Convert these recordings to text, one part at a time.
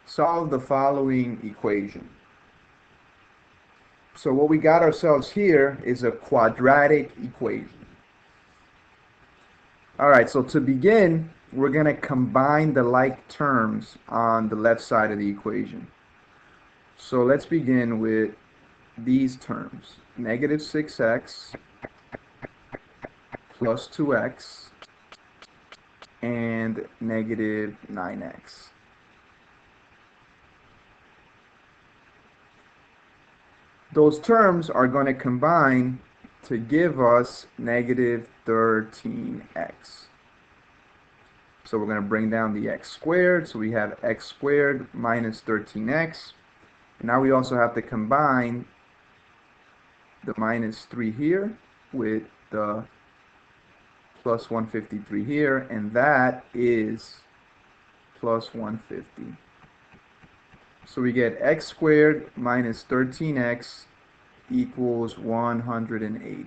solve the following equation. So what we got ourselves here is a quadratic equation. All right, so to begin, we're going to combine the like terms on the left side of the equation. So let's begin with these terms. Negative 6x plus 2x and negative 9x. Those terms are going to combine to give us negative 13x. So we're going to bring down the x squared. So we have x squared minus 13x. Now we also have to combine the minus 3 here with the plus 153 here, and that is plus 150. So we get x squared minus 13x equals 180.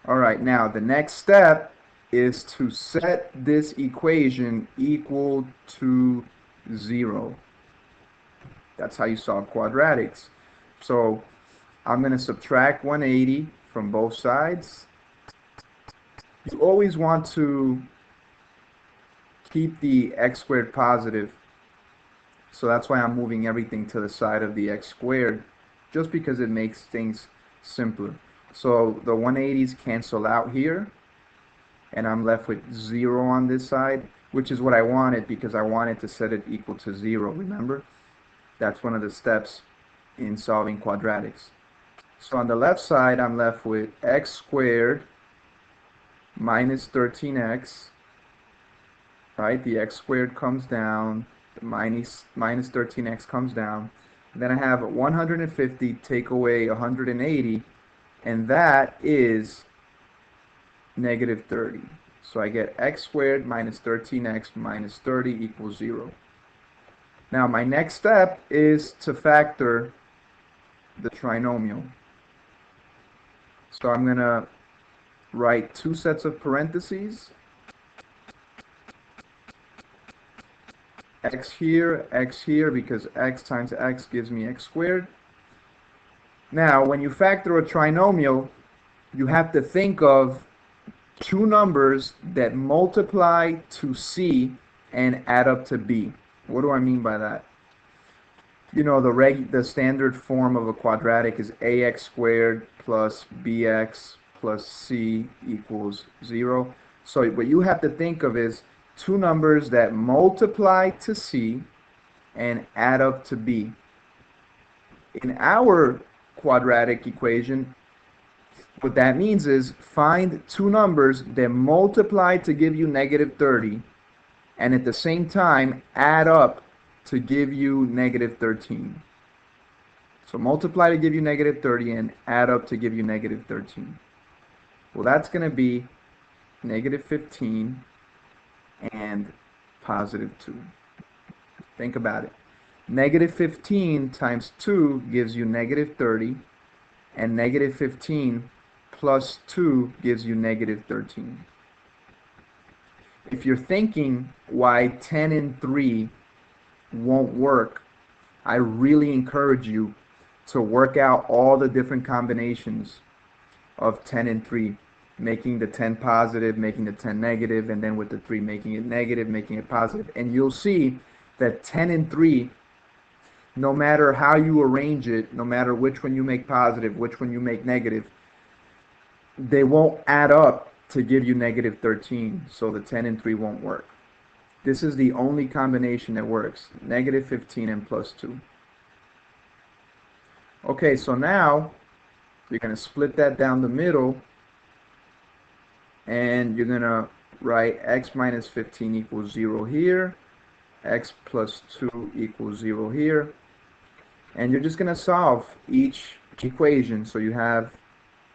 All right, now the next step is to set this equation equal to 0. That's how you solve quadratics. So I'm going to subtract 180 from both sides. You always want to keep the x squared positive. So that's why I'm moving everything to the side of the x squared, just because it makes things simpler. So the 180s cancel out here, and I'm left with 0 on this side, which is what I wanted because I wanted to set it equal to 0, remember? That's one of the steps in solving quadratics. So on the left side, I'm left with x squared minus 13x, right? The x squared comes down, the minus 13x comes down. Then I have 150 take away 180, and that is negative 30. So I get x squared minus 13x minus 30 equals 0. Now my next step is to factor the trinomial. So I'm going to write 2 sets of parentheses. X here, because x times x gives me x squared. Now, when you factor a trinomial, you have to think of 2 numbers that multiply to c and add up to b. What do I mean by that? You know, the standard form of a quadratic is ax squared plus bx plus c equals 0. So what you have to think of is 2 numbers that multiply to c and add up to b. In our quadratic equation, what that means is find 2 numbers that multiply to give you negative 30 and at the same time add up to give you negative 13. So multiply to give you negative 30 and add up to give you negative 13. Well, that's going to be negative 15 and positive 2. Think about it. Negative 15 times 2 gives you negative 30, and negative 15 plus 2 gives you negative 13. If you're thinking why 10 and 3 won't work, I really encourage you to work out all the different combinations of 10 and 3, making the 10 positive, making the 10 negative, and then with the 3 making it negative, making it positive. And you'll see that 10 and 3, no matter how you arrange it, no matter which one you make positive, which one you make negative, they won't add up to give you negative 13, so the 10 and 3 won't work. This is the only combination that works, negative 15 and plus 2. Okay, so now you're going to split that down the middle, and you're going to write x minus 15 equals 0 here, x plus 2 equals 0 here, and you're just going to solve each equation. So you have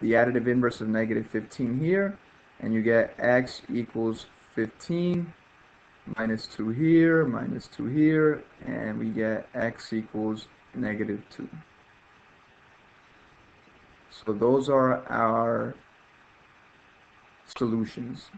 the additive inverse of negative 15 here, and you get x equals 15 minus 2 here, minus 2 here, and we get x equals negative 2. So those are our solutions.